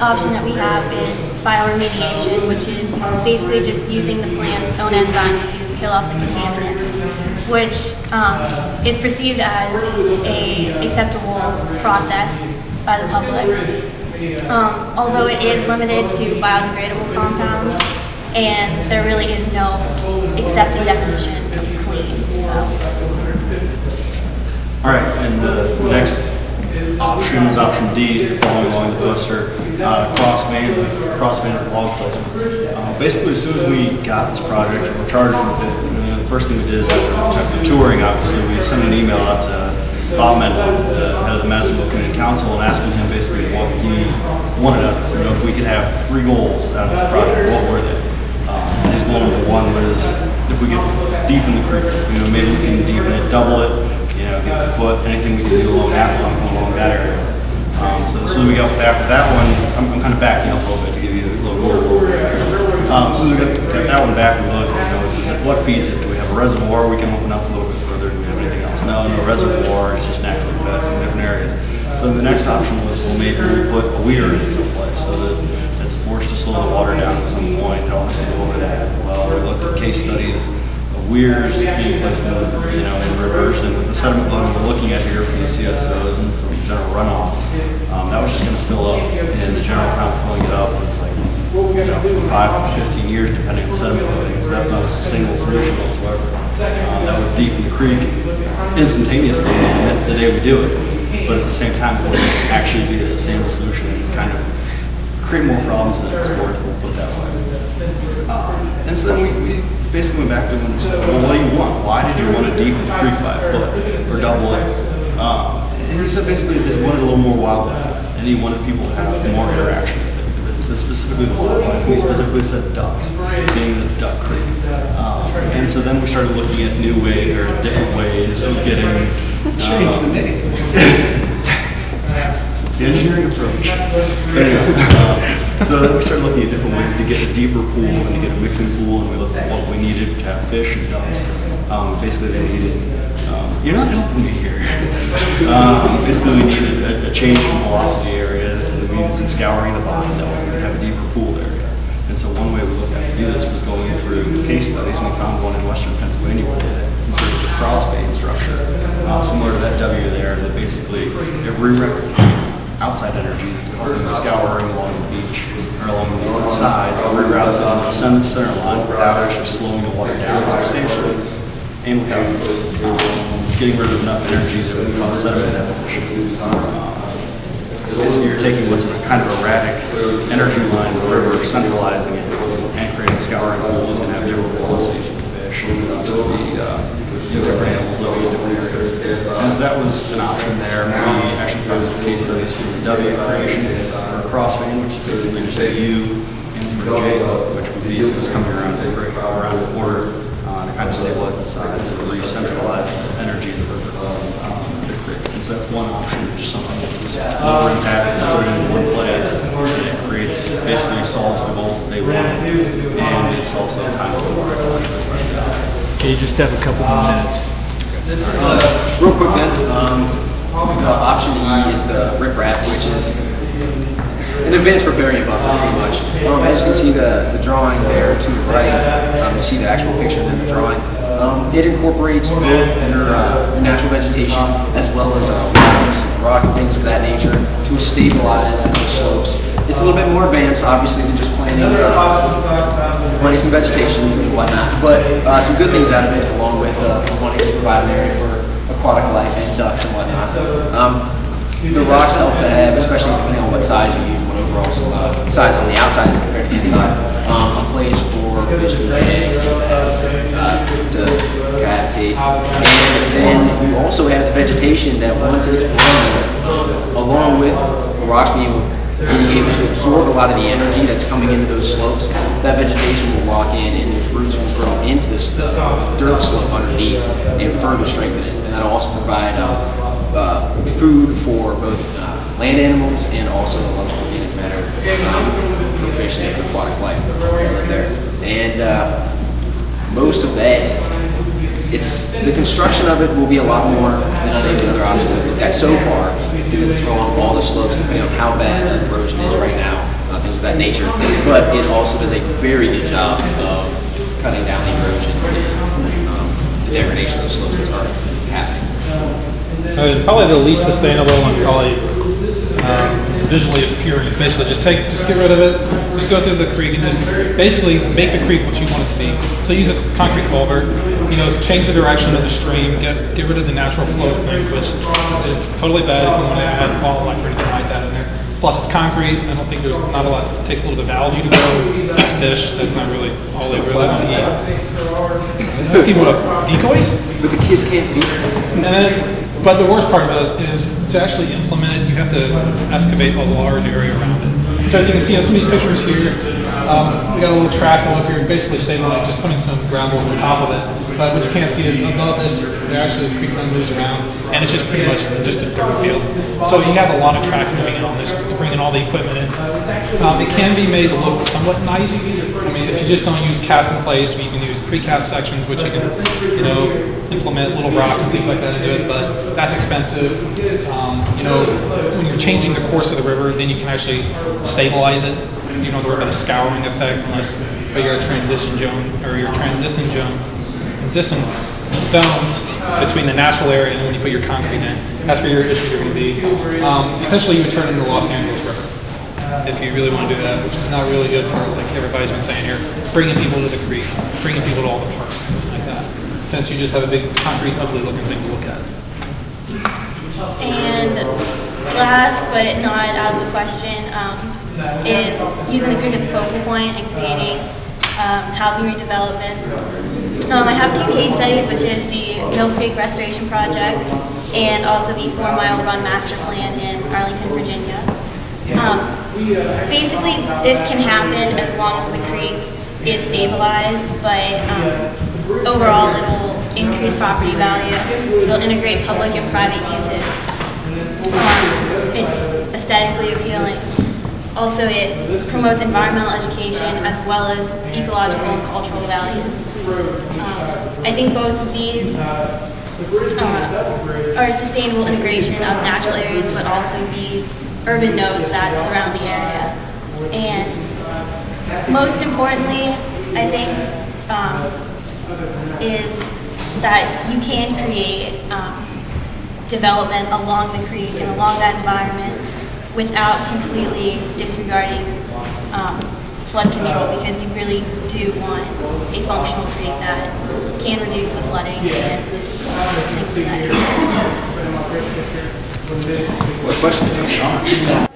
option that we have is bioremediation, which is basically just using the plant's own enzymes to kill off the contaminants, which is perceived as a acceptable process by the public. Although it is limited to biodegradable compounds, and there really is no accepted definition of clean. So. All right, and the next option is option D, if you're following along the poster, crossfade with log placement. Basically, as soon as we got this project, we're charged with it, the first thing we did is after touring, obviously, we sent an email out to Bob Mendel, the head of the Madisonville Community Council, and asking him basically what he wanted us. If we could have 3 goals out of this project, what were they? And his goal number 1 was if we could deepen the creek, maybe we can deepen it, double it, get the foot, anything we can do along that area. So as soon as we got back with that one, I'm kind of backing up a little bit to give you a little overview. As soon as we got that one back, we looked, it's just like, what feeds it? Do we have a reservoir we can open up a little bit further? Do we have anything else? No reservoir, it's just naturally fed from different areas. So the next option was, well, maybe we put a weir in someplace so that it's forced to slow the water down at some point. It all has to go over that. Well, we looked at case studies of weirs being placed in, in rivers, and with the sediment loading we're looking at here from the CSOs and from general runoff, that was just going to fill up, and the general time filling it up was like, from 5 to 15 years depending on sediment loading. So that's not a sustainable solution whatsoever. That would deepen the creek instantaneously the day we do it, but at the same time it wouldn't actually be a sustainable solution and kind of create more problems than it was worth, we'll put that way. And so then we basically went back to him and said, well, what do you want? Why did you want to deepen the creek by a foot or double it? And he said basically that he wanted a little more wildlife, and he wanted people to have more interaction with it, but specifically the wildlife. And he specifically said ducks, being that it's Duck Creek. And so then we started looking at new ways or different ways of getting change the name. It's the engineering approach. So then we started looking at different ways to get a deeper pool and to get a mixing pool, and we looked at what we needed to have fish and ducks. Basically, they needed. You're not helping me here. Basically, we needed a change in velocity area, and we needed some scouring of the bottom that we could have a deeper pool area. And so one way we looked at to do this was going through case studies, and we found one in western Pennsylvania where they inserted a crossfade structure, similar to that W there, that basically it redirects outside energy that's causing the scouring along the beach or along the sides, and reroutes it on the center line without actually slowing the water down substantially and without getting rid of enough energy that would cause sediment deposition. So basically you're taking what's kind of erratic energy line in the river, centralizing it, and creating scouring pools and have different velocities for fish and ducks to be different animals living in different areas. And so that was an option there. We actually found some case studies for the W creation for a crossfade, which is basically just a U, and for a J hook, which would be if it was coming around the corner to kind of stabilize the sides and re-centralize the energy of the river. And so that's one option, just something that's lower impact, it's put it in one place, and it creates, basically solves the goals that they want, and it's also kind of more ecologically friendly. Okay, you just have a couple more minutes. Real quick then, option E is the riprap, which is an advanced riparian buffer, pretty much. As you can see the drawing there to the right, you see the actual picture in the drawing. It incorporates both your natural vegetation as well as rocks, rock and things of that nature to stabilize the slopes. It's a little bit more advanced, obviously, than just planting some vegetation and whatnot, but some good things out of it, along with wanting to provide an area for aquatic life and ducks and whatnot. The rocks help to have, especially depending on what size you use, what overall size on the outside is compared to the inside, a place for fish to lay eggs and to cohabitate. And then you also have the vegetation that once it's grown, along with the rocks being able to absorb a lot of the energy that's coming into those slopes, that vegetation will lock in and those roots will grow into this dirt slope underneath and further strengthen it. And that'll also provide food for both land animals and also a lot of organic matter for fish and for aquatic life right there. And most of that, the construction of it will be a lot more than any of the other options that we've looked at so far, because it's along all the slopes depending on how bad the erosion is right now. things of that nature. But it also does a very good job of cutting down the erosion and the degradation of the slopes that's already happening. Probably the least sustainable and probably visually appealing is basically just get rid of it, just go through the creek and just basically make the creek what you want it to be. So use a concrete culvert, change the direction of the stream, get rid of the natural flow of things, which is totally bad if you want to add wildlife or anything like that in there. Plus it's concrete, I don't think there's not a lot, it takes a little bit of algae to grow fish, that's not really all they really like to eat. People with decoys? But the kids can't feed it. But the worst part of this is to actually implement it, you have to excavate a large area around it. So as you can see on some of these pictures here, we got a little track up here, basically stabilizing, just putting some groundwork on top of it. But what you can't see is above this, there actually the creek run moves around, and it's just pretty much just a dirt field. So you have a lot of tracks moving in on this to bring in all the equipment in. It can be made to look somewhat nice. I mean, if you just don't use cast in place, you can use precast sections, which you can, implement little rocks and things like that into it, but that's expensive. When you're changing the course of the river, then you can actually stabilize it. So you don't have to worry about a scouring effect unless you're a transition zone or your transition zones between the natural area and then when you put your concrete in. That's where your issues are going to be. Essentially, you would turn it into the Los Angeles River if you really want to do that, which is not really good for, like everybody's been saying here, bringing people to the creek, bringing people to all the parks, like that. Since you just have a big concrete, ugly-looking thing to look at. And last but not out of the question is using the creek as a focal point and creating housing redevelopment. I have two case studies, which is the Mill Creek Restoration Project and also the 4 Mile Run Master Plan in Arlington, Virginia. Basically, this can happen as long as the creek is stabilized, but overall it will increase property value, it will integrate public and private uses. It's aesthetically appealing. Also, it promotes environmental education as well as ecological and cultural values. I think both of these are a sustainable integration of natural areas, but also the urban nodes that surround the area. And most importantly, I think, is that you can create development along the creek and along that environment without completely disregarding flood control, because you really do want a functional creek that can reduce the flooding and things like that. What question?